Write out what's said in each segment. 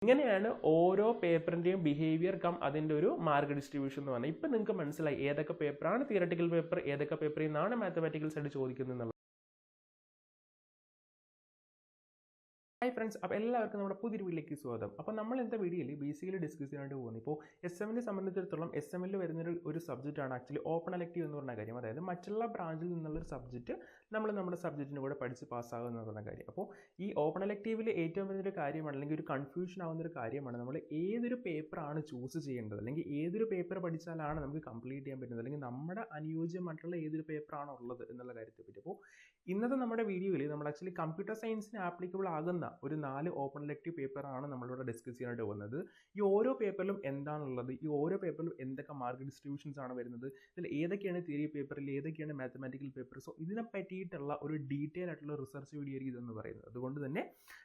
ഇങ്ങനെയാണ് ഓരോ പേപ്പറിന്റെയും behaviour come അതിന്റെ ഒരു മാർക്ക് ഡിസ്ട്രിബ്യൂഷൻ എന്ന് പറഞ്ഞാൽ. ഇപ്പൊ നിങ്ങൾക്ക് മനസ്സിലായി ഏതൊക്കെ പേപ്പറാണ് തിയറട്ടിക്കൽ പേപ്പർ, ഏതൊക്കെ പേപ്പറിൽ നിന്നാണ് മാത്തമാറ്റിക്കൽ സൈഡ് ചോദിക്കുന്നത്. ഹായ് ഫ്രണ്ട്സ്, അപ്പോൾ എല്ലാവർക്കും നമ്മുടെ പുതിയൊരു വീഡിയോയിലേക്ക് സ്വാഗതം. അപ്പോൾ നമ്മൾ ഇന്നത്തെ വീഡിയോയിൽ ബേസിക്കലി ഡിസ്കസ് ചെയ്യാനായിട്ട് പോകുന്നത് ഇപ്പോൾ എസ് സംബന്ധിച്ചിടത്തോളം എസ് എമ്മിൽ വരുന്നൊരു ഒരു സബ്ജക്റ്റാണ് ആക്ച്വലി ഓപ്പൺ എലക്റ്റീവ് എന്ന് പറഞ്ഞ കാര്യം. അതായത് മറ്റുള്ള ബ്രാഞ്ചിൽ നിന്നുള്ളൊരു സബ്ജക്റ്റ് നമ്മൾ നമ്മുടെ സബ്ജക്റ്റിന് കൂടെ പഠിച്ച് പാസ്സാകുന്ന പറഞ്ഞ കാര്യം. അപ്പോൾ ഈ ഓപ്പൺ എലക്റ്റീവിൽ ഏറ്റവും വലിയൊരു കാര്യമാണ്, അല്ലെങ്കിൽ ഒരു കൺഫ്യൂഷൻ ആവുന്നൊരു കാര്യമാണ്, നമ്മൾ ഏതൊരു പേപ്പറാണ് ചൂസ് ചെയ്യേണ്ടത്, അല്ലെങ്കിൽ ഏതൊരു പേപ്പർ പഠിച്ചാലാണ് നമുക്ക് കംപ്ലീറ്റ് ചെയ്യാൻ പറ്റുന്നത്, അല്ലെങ്കിൽ നമ്മുടെ അനുയോജ്യമായിട്ടുള്ള ഏതൊരു പേപ്പറാണ് ഉള്ളത് എന്നുള്ള കാര്യത്തെ പറ്റി. അപ്പോൾ ഇന്നത്തെ നമ്മുടെ വീഡിയോയിൽ നമ്മൾ ആക്ച്വലി കമ്പ്യൂട്ടർ സയൻസിന് ആപ്ലിക്കബിൾ ആകുന്ന ഒരു 4 ഓപ്പൺ എലക്റ്റീവ് പേപ്പറാണ് നമ്മളിവിടെ ഡിസ്കസ് ചെയ്യാനായിട്ട് പോകുന്നത്. ഈ ഓരോ പേപ്പറിലും എന്താണുള്ളത്, ഈ ഓരോ പേപ്പറിലും എന്തൊക്കെ മാർക്ക് ഡിസ്ട്രിബ്യൂഷൻസ് ആണ് വരുന്നത്, ഇതിൽ ഏതൊക്കെയാണ് തിയറി പേപ്പറിൽ, ഏതൊക്കെയാണ് മാത്തമാറ്റിക്കൽ പേപ്പർ. സോ ഇതിനെ പറ്റിയിട്ടുള്ള ഒരു ഡീറ്റെയിൽ ആയിട്ടുള്ള റിസർച്ച് വീഡിയോ ആയിരിക്കും ഇതെന്ന് പറയുന്നത്. അതുകൊണ്ട് തന്നെ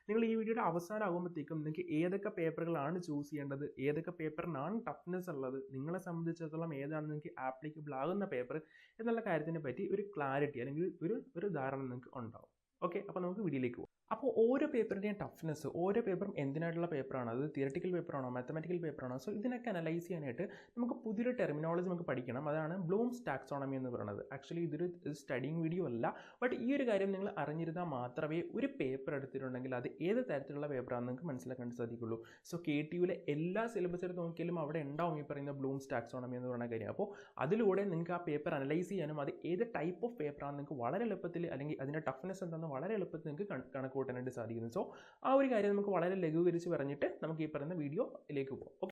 നിങ്ങൾ ഈ വീഡിയോയുടെ അവസാനം ആകുമ്പോഴത്തേക്കും നിങ്ങൾക്ക് ഏതൊക്കെ പേപ്പറുകളാണ് ചൂസ് ചെയ്യേണ്ടത്, ഏതൊക്കെ പേപ്പറിനാണ് ടഫ്നെസ് ഉള്ളത്, നിങ്ങളെ സംബന്ധിച്ചിടത്തോളം ഏതാണ് നിങ്ങൾക്ക് ആപ്ലിക്കബിൾ ആകുന്ന പേപ്പർ എന്നുള്ള കാര്യത്തിനെ പറ്റി ഒരു ക്ലാരിറ്റി അല്ലെങ്കിൽ ഒരു ധാരണ നിങ്ങൾക്ക് ഉണ്ടാവും. ഓക്കെ, അപ്പോൾ നമുക്ക് വീഡിയോയിലേക്ക് പോകാം. അപ്പോൾ ഓരോ പേപ്പറിൻ്റെയും ടഫ്നെസ്, ഓരോ പേപ്പറും എന്തിനായിട്ടുള്ള പേപ്പറാണ്, അത് തിയറട്ടിക്കൽ പേപ്പറാണോ മാത്തമാറ്റിക്കൽ പേപ്പറാണോ, സോ ഇതിനൊക്കെ അനലൈസ് ചെയ്യാനായിട്ട് നമുക്ക് പുതിയൊരു ടെർമിനോളജി നമുക്ക് പഠിക്കണം. അതാണ് ബ്ലൂംസ് ടാക്സോണമി എന്ന് പറയുന്നത്. ആക്ച്വലി ഇതൊരു സ്റ്റഡിങ് വീഡിയോ അല്ല, ബട്ട് ഈ ഒരു കാര്യം നിങ്ങൾ അറിഞ്ഞിരുന്നാൽ മാത്രമേ ഒരു പേപ്പർ എടുത്തിട്ടുണ്ടെങ്കിൽ അത് ഏത് തരത്തിലുള്ള പേപ്പറാണെന്ന് നിങ്ങൾക്ക് മനസ്സിലാക്കാൻ സാധിക്കുള്ളൂ. സോ KTUവിലെ എല്ലാ സിലബസ് എടുത്ത് നോക്കിയാലും അവിടെ ഉണ്ടാവും ഈ പറയുന്ന ബ്ലൂംസ് ടാക്സോണമി എന്ന് പറയുന്ന കാര്യം. അപ്പോൾ അതിലൂടെ നിങ്ങൾക്ക് ആ പേപ്പർ അനലൈസ് ചെയ്യാനും അത് ഏത് ടൈപ്പ് ഓഫ് പേപ്പറാണെന്ന് നിങ്ങൾക്ക് വളരെ എളുപ്പത്തിൽ, അല്ലെങ്കിൽ അതിൻ്റെ ടഫ്നെസ് എന്താണെന്ന് വളരെ എളുപ്പത്തിൽ നിങ്ങൾക്ക് കൂട്ടാനായിട്ട് സാധിക്കുന്നു. സോ ആ ഒരു കാര്യം നമുക്ക് വളരെ ലഘൂകരിച്ച് പറഞ്ഞിട്ട് നമുക്ക് ഈ പറയുന്ന വീഡിയോയിലേക്ക് പോകാം.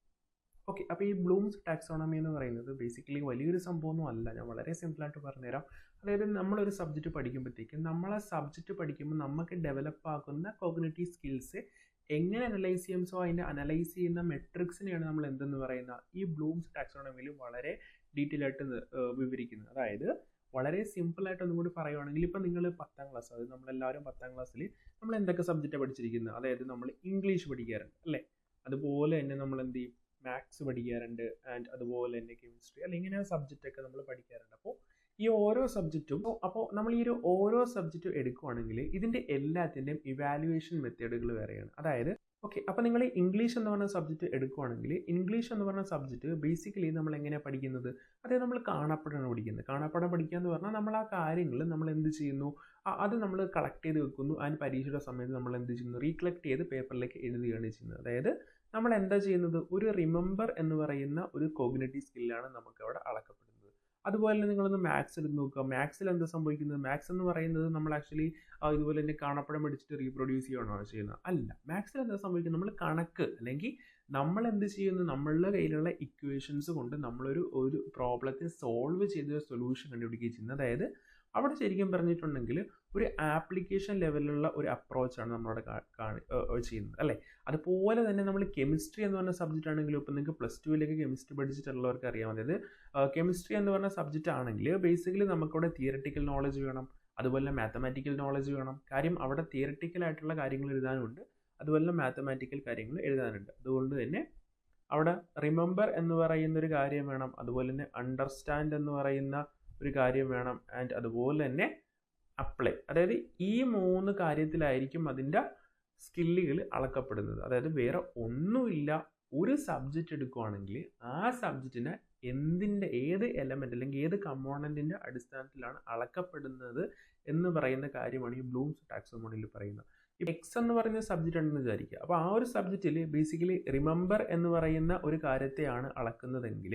ഓക്കെ, അപ്പോൾ ഈ ബ്ലൂംസ് ടാക്സോണമി എന്ന് പറയുന്നത് ബേസിക്കലി വലിയൊരു സംഭവമൊന്നും അല്ല. ഞാൻ വളരെ സിമ്പിളായിട്ട് പറഞ്ഞുതരാം. അതായത് നമ്മളൊരു സബ്ജക്റ്റ് പഠിക്കുമ്പോഴത്തേക്കും നമ്മളെ സബ്ജക്റ്റ് പഠിക്കുമ്പോൾ നമുക്ക് ഡെവലപ്പ് ആക്കുന്ന കോഗ്നിറ്റീവ് സ്കിൽസ് എങ്ങനെ അനലൈസ് ചെയ്യും, സോ അതിൻ്റെ അനലൈസ് ചെയ്യുന്ന മെട്രിക്സിനെയാണ് നമ്മൾ എന്തെന്ന് പറയുന്ന ഈ ബ്ലൂംസ് ടാക്സോണമിയിൽ വളരെ ഡീറ്റെയിൽ ആയിട്ട് വിവരിക്കുന്നത്. അതായത് വളരെ സിമ്പിളായിട്ട് ഒന്നും കൂടി പറയുവാണെങ്കിൽ, ഇപ്പം നിങ്ങൾ 10ാം ക്ലാസ്, അതായത് നമ്മളെല്ലാവരും 10ാം ക്ലാസ്സിൽ നമ്മൾ എന്തൊക്കെ സബ്ജക്റ്റാണ് പഠിച്ചിരിക്കുന്നത്, അതായത് നമ്മൾ ഇംഗ്ലീഷ് പഠിക്കാറുണ്ട് അല്ലേ, അതുപോലെ തന്നെ നമ്മൾ എന്ത് ചെയ്യും, മാത്സ് പഠിക്കാറുണ്ട്, ആൻഡ് അതുപോലെ തന്നെ കെമിസ്ട്രി അല്ലെ, ഇങ്ങനെ സബ്ജക്റ്റൊക്കെ നമ്മൾ പഠിക്കാറുണ്ട്. അപ്പോൾ ഈ ഓരോ സബ്ജക്റ്റും, അപ്പോൾ നമ്മൾ ഈ ഒരു ഓരോ സബ്ജക്റ്റും എടുക്കുവാണെങ്കിൽ ഇതിൻ്റെ എല്ലാത്തിൻ്റെയും ഇവാലുവേഷൻ മെത്തേഡുകൾ വേറെയാണ്. അതായത് ഓക്കെ, അപ്പോൾ നിങ്ങൾ ഇംഗ്ലീഷ് എന്ന് പറഞ്ഞ സബ്ജക്റ്റ് എടുക്കുവാണെങ്കിൽ ഇംഗ്ലീഷ് എന്ന് പറഞ്ഞ സബ്ജക്റ്റ് ബേസിക്കലി നമ്മൾ എങ്ങനെയാണ് പഠിക്കുന്നത്, അതായത് നമ്മൾ കാണാപ്പാഠമാണ് പഠിക്കുന്നത്. കാണാപ്പാഠം പഠിക്കുക എന്ന് പറഞ്ഞാൽ നമ്മൾ ആ കാര്യങ്ങൾ നമ്മൾ എന്ത് ചെയ്യുന്നു, അത് നമ്മൾ കളക്ട് ചെയ്ത് വെക്കുന്നു. അതിന് പരീക്ഷയുടെ സമയത്ത് നമ്മൾ എന്ത് ചെയ്യുന്നു, റീകളക്ട് ചെയ്ത് പേപ്പറിലേക്ക് എഴുതുകയാണ് ചെയ്യുന്നത്. അതായത് നമ്മൾ എന്താ ചെയ്യുന്നത്, ഒരു റിമെമ്പർ എന്ന് പറയുന്ന ഒരു കോഗ്നിറ്റീവ് സ്കില്ലാണ് നമുക്ക് അവിടെ അളക്കപ്പെടുന്നത്. അതുപോലെ തന്നെ നിങ്ങളൊന്ന് മാത്സ് എടുത്ത് നോക്കുക. മാത്സിൽ എന്താ സംഭവിക്കുന്നത്, മാത്സ് എന്ന് പറയുന്നത് നമ്മൾ ആക്ച്വലി ഇതുപോലെ തന്നെ കാണാപ്പടം പഠിച്ചിട്ട് റീപ്രൊഡ്യൂസ് ചെയ്യുകയാണോ ചെയ്യുന്നത്? അല്ല. മാത്സിൽ എന്താ സംഭവിക്കുന്നത്, നമ്മൾ കണക്ക്, അല്ലെങ്കിൽ നമ്മൾ എന്ത് ചെയ്യുന്നു, നമ്മളുടെ കയ്യിലുള്ള ഇക്വേഷൻസ് കൊണ്ട് നമ്മളൊരു പ്രോബ്ലത്തെ സോൾവ് ചെയ്ത സൊല്യൂഷൻ കണ്ടുപിടിക്കുകയും ചെയ്യുന്നത്. അതായത് അവിടെ ശരിക്കും പറഞ്ഞിട്ടുണ്ടെങ്കിൽ ഒരു ആപ്ലിക്കേഷൻ ലെവലിലുള്ള ഒരു അപ്രോച്ചാണ് നമ്മളവിടെ ചെയ്യുന്നത് അല്ലേ. അതുപോലെ തന്നെ നമ്മൾ കെമിസ്ട്രി എന്ന് പറഞ്ഞ സബ്ജക്റ്റ് ആണെങ്കിലും, ഇപ്പം നിങ്ങൾക്ക് +2 കെമിസ്ട്രി പഠിച്ചിട്ടുള്ളവർക്ക് അറിയാം. അതായത് കെമിസ്ട്രി എന്ന് പറഞ്ഞ സബ്ജക്റ്റ് ആണെങ്കിൽ ബേസിക്കലി നമുക്കവിടെ തിയറട്ടിക്കൽ നോളജ് വേണം, അതുപോലെ മാത്തമാറ്റിക്കൽ നോളജ് വേണം. കാര്യം അവിടെ തിയറട്ടിക്കൽ ആയിട്ടുള്ള കാര്യങ്ങൾ എഴുതാനുണ്ട്, അതുപോലെ മാത്തമാറ്റിക്കൽ കാര്യങ്ങൾ എഴുതാനുണ്ട്. അതുകൊണ്ട് തന്നെ അവിടെ റിമെമ്പർ എന്ന് പറയുന്ന ഒരു കാര്യം വേണം, അതുപോലെ തന്നെ അണ്ടർസ്റ്റാൻഡ് എന്ന് പറയുന്ന ഒരു കാര്യം വേണം, ആൻഡ് അതുപോലെ തന്നെ അപ്ലൈ. അതായത് ഈ 3 കാര്യത്തിലായിരിക്കും അതിൻ്റെ സ്കില്ലുകൾ അളക്കപ്പെടുന്നത്. അതായത് വേറെ ഒന്നുമില്ല, ഒരു സബ്ജക്റ്റ് എടുക്കുകയാണെങ്കിൽ ആ സബ്ജക്റ്റിനെ ഏത് എലമെന്റ് അല്ലെങ്കിൽ ഏത് കമ്പോണന്റിന്റെ അടിസ്ഥാനത്തിലാണ് അളക്കപ്പെടുന്നത് എന്ന് പറയുന്ന കാര്യമാണ് ഈ ബ്ലൂംസ് ടാക്സോണമിയിൽ പറയുന്നത്. എക്സ് എന്ന് പറയുന്ന സബ്ജക്റ്റ് ഉണ്ടെന്ന് വിചാരിക്കുക. അപ്പോൾ ആ ഒരു സബ്ജക്റ്റിൽ ബേസിക്കലി റിമെമ്പർ എന്ന് പറയുന്ന ഒരു കാര്യത്തെയാണ് അളക്കുന്നതെങ്കിൽ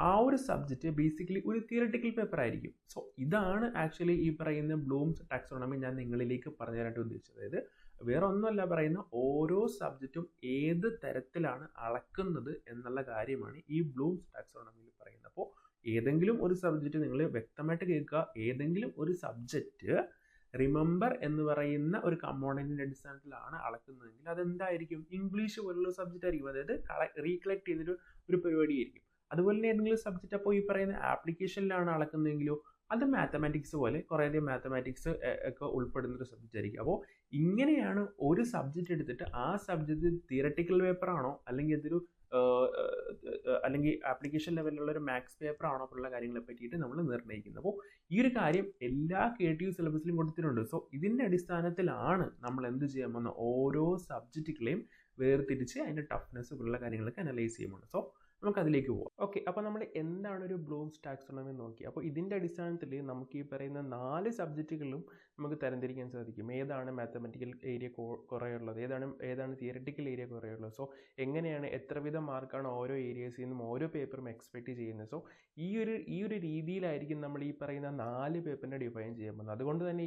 ആ ഒരു സബ്ജക്റ്റ് ബേസിക്കലി ഒരു തിയറട്ടിക്കൽ പേപ്പർ ആയിരിക്കും. സോ ഇതാണ് ആക്ച്വലി ഈ പറയുന്ന ബ്ലൂംസ് ടാക്സോണമി ഞാൻ നിങ്ങളിലേക്ക് പറഞ്ഞു തരാനായിട്ട് ഉദ്ദേശിച്ചത്. അതായത് വേറെ ഒന്നുമല്ല, പറയുന്ന ഓരോ സബ്ജക്റ്റും ഏത് തരത്തിലാണ് അളക്കുന്നത് എന്നുള്ള കാര്യമാണ് ഈ ബ്ലൂംസ് ടാക്സോണമിയിൽ പറയുന്നത്. അപ്പോൾ ഏതെങ്കിലും ഒരു സബ്ജക്റ്റ് നിങ്ങൾ വ്യക്തമായിട്ട് കേൾക്കുക, ഏതെങ്കിലും ഒരു സബ്ജക്റ്റ് റിമെമ്പർ എന്ന് പറയുന്ന ഒരു കമ്പോണന്റിന്റെ അടിസ്ഥാനത്തിലാണ് അളക്കുന്നതെങ്കിൽ അതെന്തായിരിക്കും, ഇംഗ്ലീഷ് പോലുള്ള സബ്ജക്റ്റ് ആയിരിക്കും. അതായത് റീകളക്ട് ചെയ്തൊരു പരിപാടിയായിരിക്കും. അതുപോലെ തന്നെ ഏതെങ്കിലും സബ്ജക്റ്റ് അപ്പോൾ ഈ പറയുന്ന ആപ്ലിക്കേഷനിലാണ് അളക്കുന്നതെങ്കിലോ അത് മാത്തമാറ്റിക്സ് പോലെ കുറേയധികം മാത്തമാറ്റിക്സ് ഒക്കെ ഉൾപ്പെടുന്ന ഒരു സബ്ജക്റ്റ് ആയിരിക്കും. അപ്പോൾ ഇങ്ങനെയാണ് ഒരു സബ്ജക്റ്റ് എടുത്തിട്ട് ആ സബ്ജക്റ്റ് തിയറട്ടിക്കൽ പേപ്പർ ആണോ അല്ലെങ്കിൽ ആപ്ലിക്കേഷൻ ലെവലിലുള്ള ഒരു മാത്സ് പേപ്പർ ആണോ ഉള്ള കാര്യങ്ങളെ പറ്റിയിട്ട് നമ്മൾ നിർണ്ണയിക്കുന്നത്. അപ്പോൾ ഈ ഒരു കാര്യം എല്ലാ KTU സിലബസിലും കൊടുത്തിട്ടുണ്ട്. സോ ഇതിൻ്റെ അടിസ്ഥാനത്തിലാണ് നമ്മൾ എന്ത് ചെയ്യാൻ പോകുന്ന ഓരോ സബ്ജക്റ്റുകളെയും വേർതിരിച്ച് അതിൻ്റെ ടഫ്നെസ് പോലുള്ള കാര്യങ്ങളൊക്കെ അനലൈസ് ചെയ്യുന്നുണ്ട്. സോ നമുക്ക് അതിലേക്ക് പോകാം. ഓക്കെ, അപ്പോൾ നമ്മൾ എന്താണ് ഒരു ബ്ലൂംസ് ടാക്സോണമി നോക്കി. അപ്പോൾ ഇതിൻ്റെ അടിസ്ഥാനത്തിൽ നമുക്ക് ഈ പറയുന്ന 4 സബ്ജക്റ്റുകളിലും നമുക്ക് തരംതിരിക്കാൻ സാധിക്കും. ഏതാണ് മാത്തമാറ്റിക്കൽ ഏരിയ കുറയുള്ളത്, ഏതാണ് തിയററ്റിക്കൽ ഏരിയ കുറയുള്ളത്. സോ എങ്ങനെയാണ് എത്രവിധ മാർക്കാണ് ഓരോ ഏരിയസിൽ നിന്നും ഓരോ പേപ്പറും എക്സ്പെക്റ്റ് ചെയ്യുന്നത്. സോ ഈ ഒരു രീതിയിലായിരിക്കും നമ്മൾ ഈ പറയുന്ന 4 പേപ്പറിനെ ഡിഫൈൻ ചെയ്യാൻ പോകുന്നത്. അതുകൊണ്ട് തന്നെ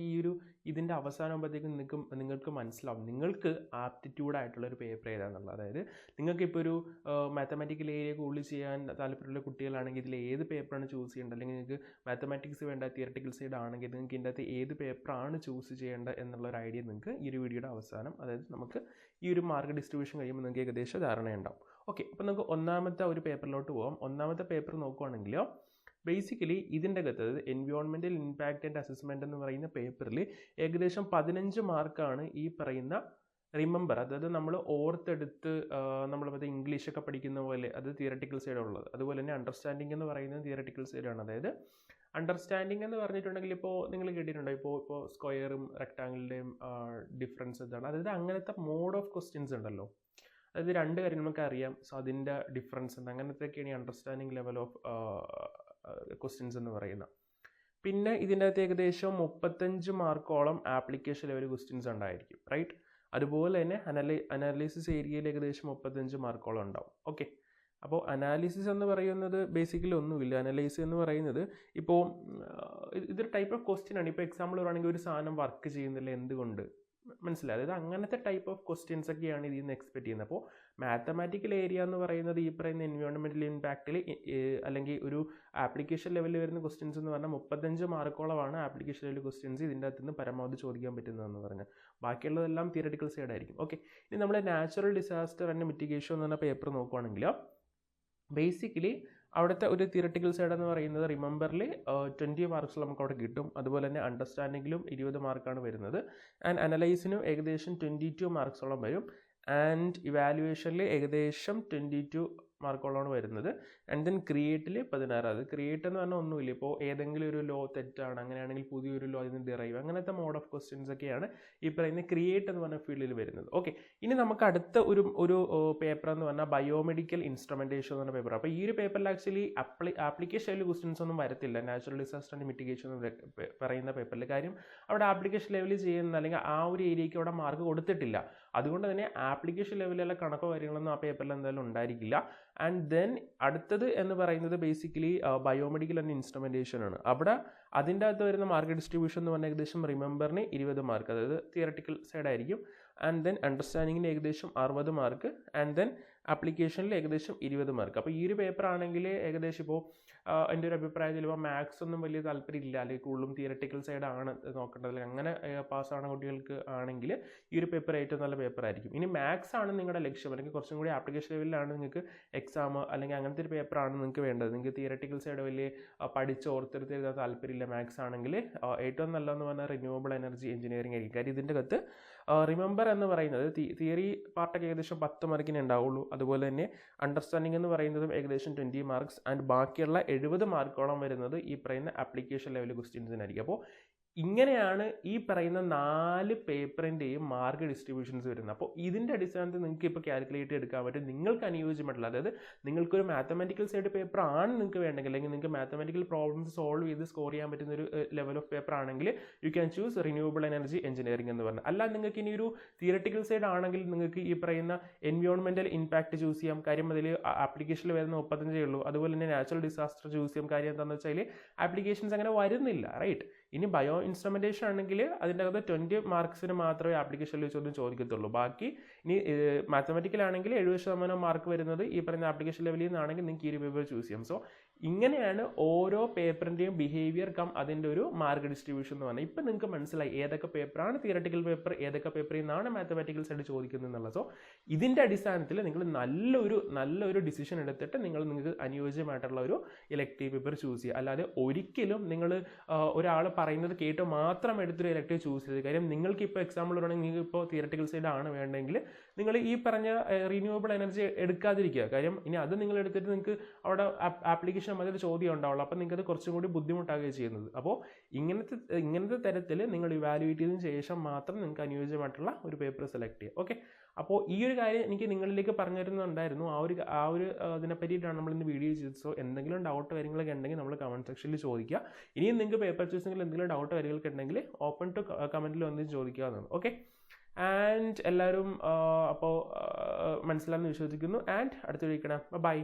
ഇതിൻ്റെ അവസാനമാകുമ്പോഴത്തേക്കും നിങ്ങൾക്ക് മനസ്സിലാവും നിങ്ങൾക്ക് ആപ്റ്റിറ്റ്യൂഡായിട്ടുള്ളൊരു പേപ്പർ ഏതാണെന്നുള്ളത്. അതായത് നിങ്ങൾക്കിപ്പോൾ ഒരു മാത്തമാറ്റിക്കൽ ഏരിയ കൂടുതൽ ചെയ്യാൻ താല്പര്യമുള്ള കുട്ടികളാണെങ്കിൽ ഇതിൽ ഏത് പേപ്പറാണ് ചൂസ് ചെയ്യേണ്ടത്, അല്ലെങ്കിൽ നിങ്ങൾക്ക് മാത്തമാറ്റിക്സ് വേണ്ട തിയററ്റിക്കൽ സൈഡ് ആണെങ്കിൽ നിങ്ങൾക്ക് ഇതിൻ്റെ അകത്ത് ഏത് പേപ്പറാണ് ചൂസ് ചെയ്യേണ്ടത് എന്നുള്ളൊരു ഐഡിയ നിങ്ങൾക്ക് ഈ ഒരു വീഡിയോയുടെ അവസാനം, അതായത് നമുക്ക് ഈ ഒരു മാർക്ക് ഡിസ്ട്രിബ്യൂഷൻ കഴിയുമ്പോൾ നിങ്ങൾക്ക് ഏകദേശം ധാരണയുണ്ടാവും. ഓക്കെ, അപ്പോൾ നമുക്ക് ഒന്നാമത്തെ ഒരു പേപ്പറിലോട്ട് പോകാം. ഒന്നാമത്തെ പേപ്പർ നോക്കുകയാണെങ്കിൽ ബേസിക്കലി ഇതിൻ്റെ അകത്ത് എൻവയോൺമെൻറ്റൽ ഇമ്പാക്റ്റ് ആൻഡ് അസസ്മെൻറ്റ് എന്ന് പറയുന്ന പേപ്പറിൽ ഏകദേശം 15 മാർക്കാണ് ഈ പറയുന്ന റിമെമ്പർ, അതായത് നമ്മൾ ഓർത്തെടുത്ത് നമ്മൾ മറ്റേ ഇംഗ്ലീഷൊക്കെ പഠിക്കുന്ന പോലെ അത് തിയററ്റിക്കൽ സൈഡുള്ളത്. അതുപോലെ തന്നെ അണ്ടർസ്റ്റാൻഡിങ് എന്ന് പറയുന്നത് തിയററ്റിക്കൽ സൈഡാണ്. അതായത് അണ്ടർസ്റ്റാൻഡിങ് എന്ന് പറഞ്ഞിട്ടുണ്ടെങ്കിൽ ഇപ്പോൾ നിങ്ങൾ കേട്ടിട്ടുണ്ടോ, ഇപ്പോൾ സ്ക്വയറും റെക്ടാങ്കിളിൻ്റെയും ഡിഫറൻസ് എന്താണ്, അതായത് അങ്ങനത്തെ മോഡ് ഓഫ് ക്വസ്റ്റ്യൻസ് ഉണ്ടല്ലോ. അതായത് 2 കാര്യം നമുക്ക് അറിയാം. സോ അതിൻ്റെ ഡിഫറൻസ് ഉണ്ട്. അങ്ങനത്തെയൊക്കെയാണ് ഈ അണ്ടർസ്റ്റാൻഡിങ് ലെവൽ ഓഫ് ക്വസ്റ്റ്യൻസ് എന്ന് പറയുന്നത്. പിന്നെ ഇതിൻ്റെ അകത്ത് ഏകദേശം 35 മാർക്കോളം ആപ്ലിക്കേഷൻ ലെവൽ ക്വസ്റ്റ്യൻസ് ഉണ്ടായിരിക്കും, റൈറ്റ്. അതുപോലെ തന്നെ അനാലിസിസ് ഏരിയയിൽ ഏകദേശം 35 മാർക്കോളം ഉണ്ടാവും. ഓക്കെ, അപ്പോൾ അനാലിസിസ് എന്ന് പറയുന്നത് ബേസിക്കലി ഒന്നുമില്ല. അനലൈസ് എന്ന് പറയുന്നത് ഇപ്പോൾ ഇതൊരു ടൈപ്പ് ഓഫ് ക്വസ്റ്റ്യൻ ആണ്. ഇപ്പോൾ എക്സാമ്പിൾ പറയുകയാണെങ്കിൽ ഒരു സാധനം വർക്ക് ചെയ്യുന്നില്ല, എന്തുകൊണ്ട്, മനസ്സിലായി. അതായത് അങ്ങനത്തെ ടൈപ്പ് ഓഫ് ക്വസ്റ്റ്യൻസ് ഒക്കെയാണ് ഇതിൽ നിന്ന് എക്സ്പെക്ട് ചെയ്യുന്നത്. അപ്പോൾ മാത്തമാറ്റിക്കൽ ഏരിയ എന്ന് പറയുന്നത് ഈ പറയുന്ന എൻവയോൺമെൻറ്റൽ ഇമ്പാക്റ്റിൽ അല്ലെങ്കിൽ ഒരു ആപ്ലിക്കേഷൻ ലെവലിൽ വരുന്ന ക്വസ്റ്റ്യൻസ് എന്ന് പറഞ്ഞാൽ 35 മാർക്കോളമാണ് ആപ്ലിക്കേഷൻ ലെവൽ ക്വസ്റ്റ്യൻസ് ഇതിൻ്റെ അകത്ത് നിന്ന് പരമാവധി ചോദിക്കാൻ പറ്റുന്നതെന്ന് പറഞ്ഞാൽ. ബാക്കിയുള്ളതെല്ലാം തിയററ്റിക്കൽ സൈഡ് ആയിരിക്കും. ഓക്കെ, ഇനി നമ്മൾ നാച്ചുറൽ ഡിസാസ്റ്റർ ആൻഡ് മിറ്റിഗേഷൻ എന്ന് പറഞ്ഞ പേപ്പർ നോക്കുകയാണെങ്കിൽ ബേസിക്കലി അവിടുത്തെ ഒരു തിയററ്റിക്കൽ സൈഡ് എന്ന് പറയുന്നത് റിമെമ്പറിൽ 20 മാർക്സ് നമുക്ക് അവിടെ കിട്ടും. അതുപോലെ തന്നെ അണ്ടർസ്റ്റാൻഡിങ്ങിലും 20 മാർക്കാണ് വരുന്നത്. ആൻഡ് അനലൈസിനും ഏകദേശം 22 മാർക്സോളം വരും. ആൻഡ് ഇവാലുവേഷനിൽ ഏകദേശം 22 മാർക്കോളാണ് വരുന്നത്. ആൻഡ് ദെൻ ക്രിയേറ്റിൽ 16. അത് ക്രിയേറ്റ് എന്ന് പറഞ്ഞാൽ ഒന്നുമില്ല, ഇപ്പോൾ ഏതെങ്കിലും ഒരു ലോ തെറ്റാണ്, അങ്ങനെയാണെങ്കിൽ പുതിയൊരു ലോ ഇതിന് ഡിറൈവ്, അങ്ങനത്തെ മോഡ് ഓഫ് ക്വസ്റ്റ്യൻസ് ഒക്കെയാണ് ഈ പറയുന്ന ക്രിയേറ്റ് എന്ന് പറഞ്ഞ ഫീൽഡിൽ വരുന്നത്. ഓക്കെ, ഇനി നമുക്ക് അടുത്ത ഒരു പേപ്പർ എന്ന് പറഞ്ഞാൽ ബയോമെഡിക്കൽ ഇൻസ്ട്രുമെൻറ്റേഷൻ എന്ന് പറഞ്ഞ പേപ്പർ. അപ്പോൾ ഈ ഒരു പേപ്പറിൽ ആക്ച്വലി ആപ്ലിക്കേഷൻ ലെവൽ ക്വസ്റ്റ്യൻസ് ഒന്നും വരത്തില്ല നാച്ചുറൽ ഡിസാസ്റ്റർ ആൻഡ് മിറ്റിഗേഷൻ എന്ന് പറയുന്ന പേപ്പറിൽ. കാര്യം അവിടെ ആപ്ലിക്കേഷൻ ലെവലിൽ ചെയ്യുന്ന അല്ലെങ്കിൽ ആ ഒരു ഏരിയയ്ക്ക് അവിടെ മാർക്ക് കൊടുത്തിട്ടില്ല. അതുകൊണ്ട് തന്നെ ആപ്ലിക്കേഷൻ ലെവലിലുള്ള കണക്കോ കാര്യങ്ങളൊന്നും ആ പേപ്പറിൽ എന്തായാലും ഉണ്ടായിരിക്കില്ല. ആൻഡ് ദെൻ അടുത്തത് എന്ന് പറയുന്നത് ബേസിക്കലി ബയോമെഡിക്കൽ ആൻഡ് ഇൻസ്ട്രുമെൻറ്റേഷൻ ആണ്. അവിടെ അതിൻ്റെ അകത്ത് വരുന്ന മാർക്ക് ഡിസ്ട്രിബ്യൂഷൻ എന്ന് പറഞ്ഞാൽ ഏകദേശം റിമെമ്പറിന് 20 മാർക്ക്, അതായത് തിയററ്റിക്കൽ സൈഡ് ആയിരിക്കും. ആൻഡ് ദെൻ അണ്ടർസ്റ്റാൻഡിങ്ങിന് ഏകദേശം 60 മാർക്ക്. ആൻഡ് ദെൻ ആപ്ലിക്കേഷനിൽ ഏകദേശം 20 മാർക്ക്. അപ്പോൾ ഈ ഒരു പേപ്പർ ആണെങ്കിൽ ഏകദേശം ഇപ്പോൾ എൻ്റെ ഒരു അഭിപ്രായത്തിൽ ചിലപ്പോൾ മാത്സ് ഒന്നും വലിയ താല്പര്യമില്ല, അല്ലെങ്കിൽ കൂടുതലും തിയററ്റിക്കൽ സൈഡാണ് നോക്കേണ്ടത്, അങ്ങനെ പാസ്സാണ് കുട്ടികൾക്ക് ആണെങ്കിൽ ഈ ഒരു പേപ്പർ ഏറ്റവും നല്ല പേപ്പർ ആയിരിക്കും. ഇനി മാത്സ് ആണ് നിങ്ങളുടെ ലക്ഷ്യം, അല്ലെങ്കിൽ കുറച്ചും കൂടി ആപ്ലിക്കേഷൻ ലെവലിലാണ് നിങ്ങൾക്ക് എക്സാം അല്ലെങ്കിൽ അങ്ങനത്തെ ഒരു പേപ്പറാണ് നിങ്ങൾക്ക് വേണ്ടത്, നിങ്ങൾക്ക് തിയററ്റിക്കൽ സൈഡ് വലിയ പഠിച്ച് ഓർത്തെടുത്ത് എഴുതാൻ താല്പര്യമില്ല മാത്സ് ആണെങ്കിൽ, ഏറ്റവും നല്ലതെന്ന് പറഞ്ഞാൽ റിന്യൂവബിൾ എനർജി എഞ്ചിനീയറിംഗ് ആയിരിക്കും. കാര്യം ഇതിൻ്റെ അകത്ത് റിമെമ്പർ എന്ന് പറയുന്നത് തിയറി പാർട്ടൊക്കെ ഏകദേശം 10 മാർക്കിനെ ഉണ്ടാവുള്ളൂ. അതുപോലെ തന്നെ അണ്ടർസ്റ്റാൻഡിങ് എന്ന് പറയുന്നതും ഏകദേശം 20 മാർക്സ്. ആൻഡ് ബാക്കിയുള്ള 70 മാർക്കോളം വരുന്നത് ഈ പറയുന്ന ആപ്ലിക്കേഷൻ ലെവൽ ക്വസ്റ്റ്യൻസിനായിരിക്കും. അപ്പോൾ ഇങ്ങനെയാണ് ഈ പറയുന്ന 4 പേപ്പറിൻ്റെയും മാർക്ക് ഡിസ്ട്രിബ്യൂഷൻസ് വരുന്നത്. അപ്പോൾ ഇതിൻ്റെ അടിസ്ഥാനത്തിൽ നിങ്ങൾക്ക് ഇപ്പോൾ കാൽക്കുലേറ്റ് എടുക്കാൻ പറ്റും നിങ്ങൾക്ക് അനുയോജ്യമായിട്ടുള്ള, അതായത് നിങ്ങൾക്കൊരു മാത്തമാറ്റിക്കൽ സൈഡ് പേപ്പർ ആണ് നിങ്ങൾക്ക് വേണ്ടെങ്കിൽ, അല്ലെങ്കിൽ നിങ്ങൾക്ക് മാത്തമാറ്റിക്കൽ പ്രോബ്ലംസ് സോൾവ് ചെയ്ത് സ്കോർ ചെയ്യാൻ പറ്റുന്ന ഒരു ലെവൽ ഓഫ് പേപ്പർ ആണെങ്കിൽ you can choose renewable energy engineering എന്ന് പറഞ്ഞാൽ. അല്ല നിങ്ങൾക്ക് ഇനി ഒരു തിയററ്റിക്കൽ സൈഡ് ആണെങ്കിൽ നിങ്ങൾക്ക് ഈ പറയുന്ന എൻവയോൺമെൻറ്റൽ ഇമ്പാക്റ്റ് ചൂസ് ചെയ്യാം. കാര്യം അതിൽ ആപ്ലിക്കേഷനിൽ വരുന്ന 35 ഉള്ളൂ. അതുപോലെ തന്നെ നാച്ചുറൽ ഡിസാസ്റ്റർ ചൂസ് ചെയ്യാം. കാര്യം എന്താണെന്ന് വെച്ചാൽ ആപ്ലിക്കേഷൻസ് അങ്ങനെ വരുന്നില്ല, റൈറ്റ്. ഇനി ബയോ ഇൻസ്ട്രുമെൻറ്റേഷൻ ആണെങ്കിൽ അതിൻ്റെ അകത്ത് 20 മാർക്സിന് മാത്രമേ ആപ്ലിക്കേഷനിൽ ചോദ്യം ചോദിക്കത്തുള്ളൂ. ബാക്കി ഇനി മാത്തമാറ്റിക്കൽ ആണെങ്കിൽ 70% മാർക്ക് വരുന്നത് ഈ പറയുന്ന ആപ്ലിക്കേഷൻ ലെവലിൽ നിന്നാണെങ്കിൽ നിങ്ങൾക്ക് ഈ ഒരു പേപ്പർ ചൂസ് ചെയ്യാം. സോ ഇങ്ങനെയാണ് ഓരോ പേപ്പറിൻ്റെയും ബിഹേവിയർ അതിൻ്റെ ഒരു മാർക്ക് ഡിസ്ട്രിബ്യൂഷൻ എന്ന് പറഞ്ഞാൽ. ഇപ്പം നിങ്ങൾക്ക് മനസ്സിലായി ഏതൊക്കെ പേപ്പറാണ് തിയററ്റിക്കൽ പേപ്പർ, ഏതൊക്കെ പേപ്പറിൽ നിന്നാണ് മാത്തമാറ്റിക്കൽ സൈഡ് ചോദിക്കുന്നത് എന്നുള്ളത്. സോ ഇതിൻ്റെ അടിസ്ഥാനത്തിൽ നിങ്ങൾ നല്ലൊരു ഡിസിഷൻ എടുത്തിട്ട് നിങ്ങൾക്ക് അനുയോജ്യമായിട്ടുള്ള ഒരു ഇലക്ടീവ് പേപ്പർ ചൂസ് ചെയ്യുക. അല്ലാതെ ഒരിക്കലും നിങ്ങൾ ഒരാൾ പറയുന്നത് കേട്ടോ മാത്രം എടുത്തൊരു ഇലക്ടീവ് ചൂസ് ചെയ്ത്. കാര്യം നിങ്ങൾക്ക് ഇപ്പോൾ എക്സാമ്പിൾ പറയുകയാണെങ്കിൽ നിങ്ങൾക്ക് ഇപ്പോൾ തിയററ്റിക്കൽ സൈഡ് ആണ് വേണ്ടെങ്കിൽ നിങ്ങൾ ഈ പറഞ്ഞ റിന്യൂവബിൾ എനർജി എടുക്കാതിരിക്കുക. കാര്യം ഇനി അത് നിങ്ങൾ എടുത്തിട്ട് നിങ്ങൾക്ക് അവിടെ ആപ്ലിക്കേഷൻ മറ്റൊരു ചോദ്യം ഉണ്ടാവുള്ളൂ. അപ്പോൾ നിങ്ങൾക്ക് അത് കുറച്ചും കൂടി ബുദ്ധിമുട്ടാകുകയാണ് ചെയ്യുന്നത്. അപ്പോൾ ഇങ്ങനത്തെ തരത്തിൽ നിങ്ങൾ ഇവാലുവേറ്റ് ചെയ്തതിന് ശേഷം മാത്രം നിങ്ങൾക്ക് അനുയോജ്യമായിട്ടുള്ള ഒരു പേപ്പർ സെലക്ട് ചെയ്യുക. ഓക്കെ, അപ്പോൾ ഈ ഒരു കാര്യം എനിക്ക് നിങ്ങളിലേക്ക് പറഞ്ഞു തരുന്നുണ്ടായിരുന്നു. ആ ഒരു അതിനെ പറ്റിയിട്ടാണ് നമ്മൾ ഇന്ന് വീഡിയോ ചെയ്തത്. സോ എന്തെങ്കിലും ഡൗട്ട് കാര്യങ്ങളൊക്കെ ഉണ്ടെങ്കിൽ നമ്മൾ കമൻറ്റ് സെക്ഷനിൽ ചോദിക്കുക. ഇനിയും നിങ്ങൾക്ക് പേപ്പർ ചൂസിങ്ങിൽ എന്തെങ്കിലും ഡൗട്ട് കാര്യങ്ങളൊക്കെ ഉണ്ടെങ്കിൽ ഓപ്പൺ ടു കമൻറ്റിൽ വന്ന് ചോദിക്കാവുന്നതാണ്. ഓക്കെ, ആൻഡ് എല്ലാവരും അപ്പോൾ മനസ്സിലാണെന്ന് വിശ്വസിക്കുന്നു. ആൻഡ് അടുത്ത വീഡിയോ കാണാം. ബൈ.